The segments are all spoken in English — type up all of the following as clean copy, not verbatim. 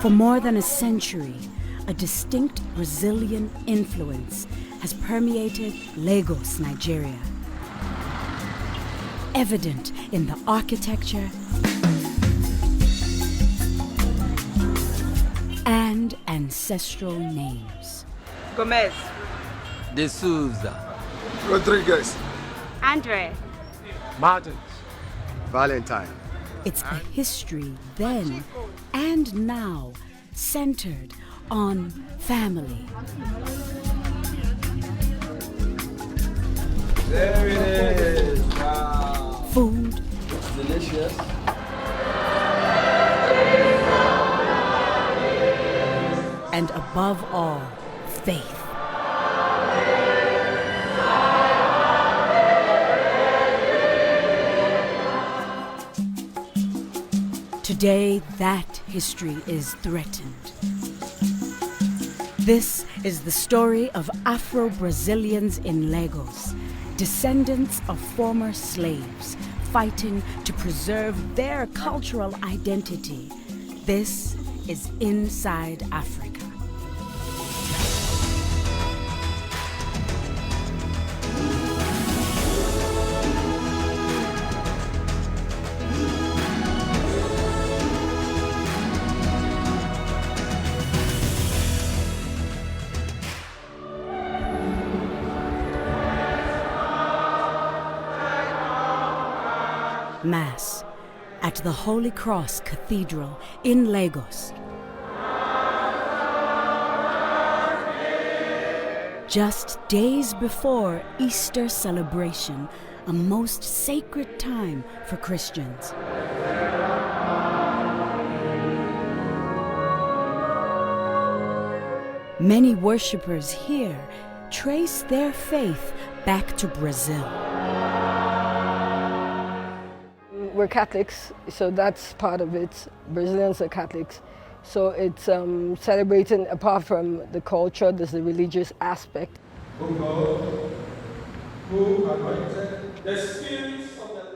For more than a century, a distinct Brazilian influence has permeated Lagos, Nigeria. Evident in the architecture and ancestral names. Gomez. De Souza. Rodriguez. Andre. Martins. Valentine. It's a history then and now centered on family. There it is. Wow. Food. It's delicious. And above all, faith. Today, that history is threatened. This is the story of Afro-Brazilians in Lagos, descendants of former slaves, fighting to preserve their cultural identity. This is Inside Africa. Mass at the Holy Cross Cathedral in Lagos. Just days before Easter celebration, a most sacred time for Christians. Many worshippers here trace their faith back to Brazil. We're Catholics, so that's part of it. Brazilians are Catholics. So it's celebrating, apart from the culture, there's the religious aspect.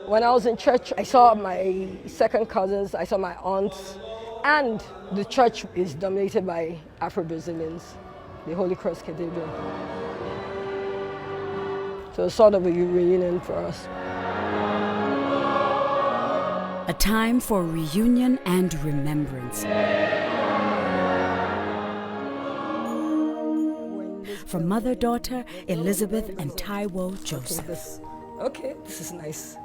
When I was in church, I saw my second cousins, I saw my aunts, and the church is dominated by Afro-Brazilians, the Holy Cross Cathedral. So it's sort of a reunion for us. A time for reunion and remembrance. For mother-daughter Elizabeth and Taiwo Joseph. Okay, this is nice.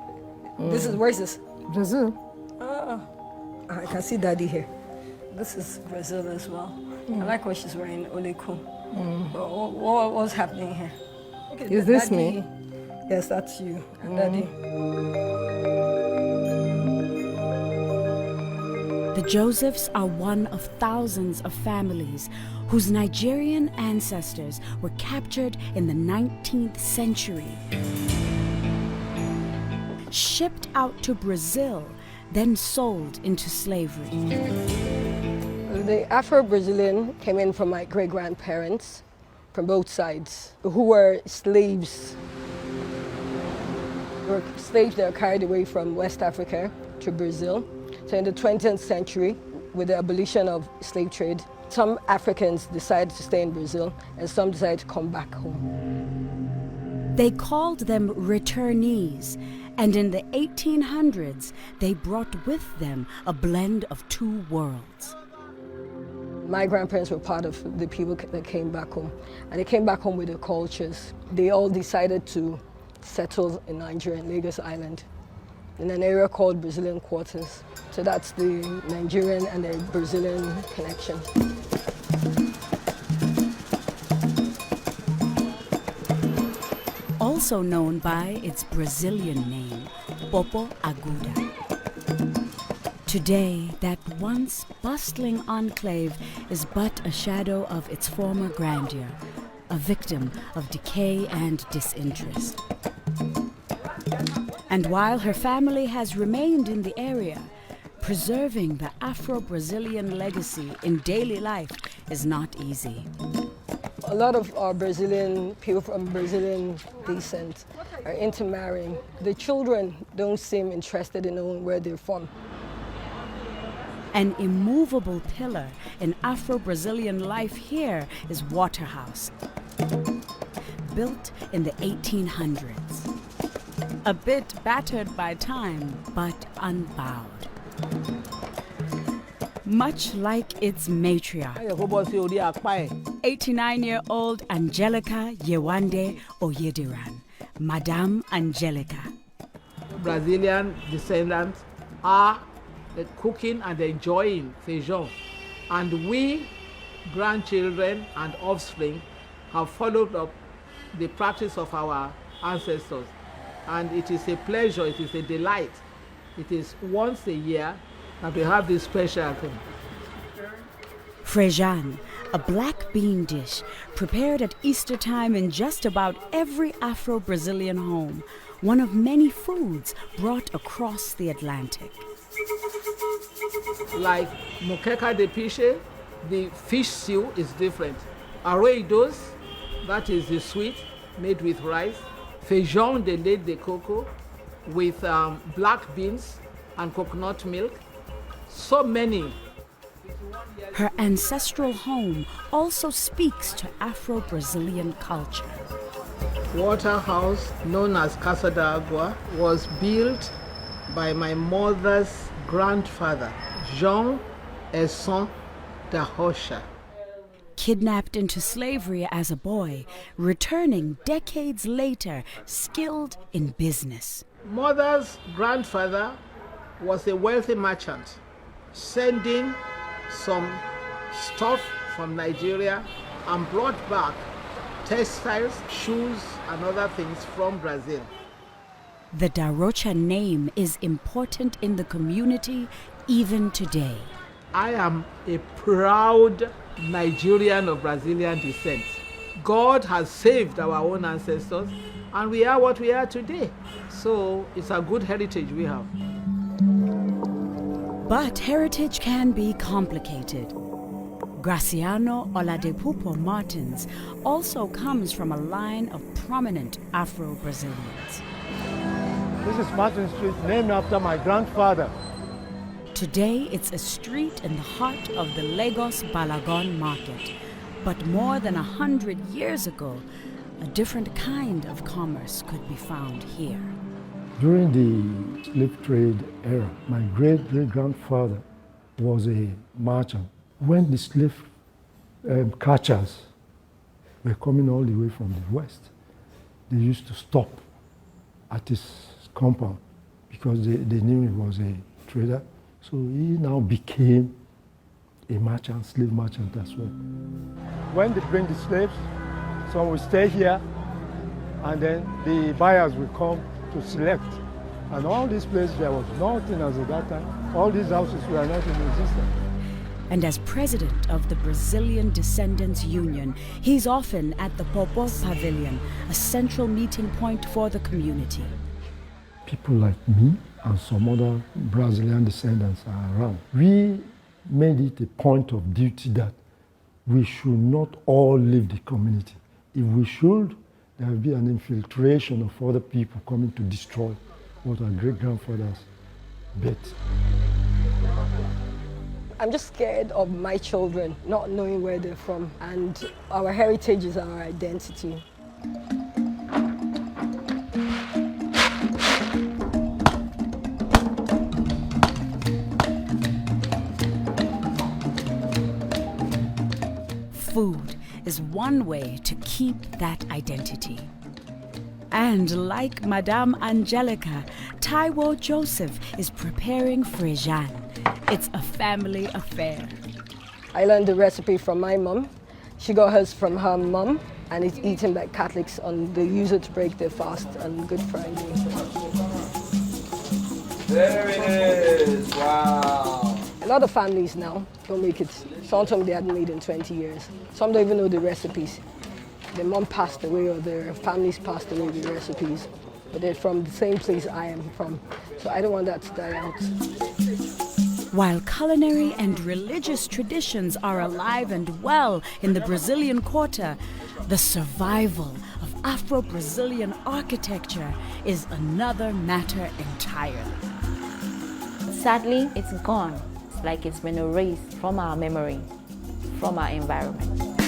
This is, where is this? Brazil. I can see Daddy here. This is Brazil as well. I like what she's wearing, Oleku. What's happening here? Okay, Is this Daddy, me? Yes, that's you. And Daddy. The Josephs are one of thousands of families whose Nigerian ancestors were captured in the 19th century, shipped out to Brazil, then sold into slavery. The Afro-Brazilian came in from my great-grandparents, from both sides, who were slaves. They were slaves that were carried away from West Africa to Brazil. So in the 20th century, with the abolition of slave trade, some Africans decided to stay in Brazil and some decided to come back home. They called them returnees, and in the 1800s, they brought with them a blend of two worlds. My grandparents were part of the people that came back home, and they came back home with their cultures. They all decided to settle in Nigeria, in Lagos Island, in an area called Brazilian Quarters. So that's the Nigerian and the Brazilian connection. Also known by its Brazilian name, Popo Aguda. Today, that once bustling enclave is but a shadow of its former grandeur, a victim of decay and disinterest. And while her family has remained in the area, preserving the Afro-Brazilian legacy in daily life is not easy. A lot of our Brazilian people from Brazilian descent are intermarrying. The children don't seem interested in knowing where they're from. An immovable pillar in Afro-Brazilian life here is Waterhouse, built in the 1800s. A bit battered by time, but unbowed. Much like its matriarch, 89-year-old Angelica Yewande Oyediran, Madame Angelica. Brazilian descendants are cooking and enjoying feijão. And we, grandchildren and offspring, have followed up the practice of our ancestors. And it is a pleasure, it is a delight. It is once a year that we have this special thing. Feijão, a black bean dish prepared at Easter time in just about every Afro-Brazilian home, one of many foods brought across the Atlantic. Like moqueca de piche, the fish stew is different. Arroidos, that is the sweet made with rice. Feijão de leite de coco with black beans and coconut milk. So many. Her ancestral home also speaks to Afro-Brazilian culture. Waterhouse, known as Casa d'Água, was built by my mother's grandfather, Jean Esson da Rocha. Kidnapped into slavery as a boy, returning decades later, skilled in business. Mother's grandfather was a wealthy merchant, sending some stuff from Nigeria and brought back textiles, shoes, and other things from Brazil. The Da Rocha name is important in the community even today. I am a proud Nigerian of Brazilian descent. God has saved our own ancestors, and we are what we are today. So it's a good heritage we have. But heritage can be complicated. Graciano Oladepupo Martins also comes from a line of prominent Afro-Brazilians. This is Martin Street, named after my grandfather. Today, it's a street in the heart of the Lagos Balagon market. But more than 100 years ago, a different kind of commerce could be found here. During the slave trade era, my great-great-grandfather was a merchant. When the slave catchers were coming all the way from the west, they used to stop at his compound because they knew he was a trader. So he now became a merchant, slave merchant as well. When they bring the slaves, some will stay here, and then the buyers will come to select. And all these places, there was nothing as at that time. All these houses were not in existence. And as president of the Brazilian Descendants Union, he's often at the Popo Pavilion, a central meeting point for the community. People like me and some other Brazilian descendants are around. We made it a point of duty that we should not all leave the community. If we should, there will be an infiltration of other people coming to destroy what our great-grandfathers built. I'm just scared of my children not knowing where they're from, and our heritage is our identity. Food is one way to keep that identity. And like Madame Angelica, Taiwo Joseph is preparing feijão. It's a family affair. I learned the recipe from my mom. She got hers from her mom, and it's eaten by Catholics on they use it to break their fast on Good Friday. There it is. Wow. A lot of families now don't make it. Sometimes they hadn't made in 20 years. Some don't even know the recipes. Their mom passed away or their families passed away with the recipes. But they're from the same place I am from. So I don't want that to die out. While culinary and religious traditions are alive and well in the Brazilian Quarter, the survival of Afro-Brazilian architecture is another matter entirely. Sadly, it's gone. It's like it's been erased from our memory, from our environment.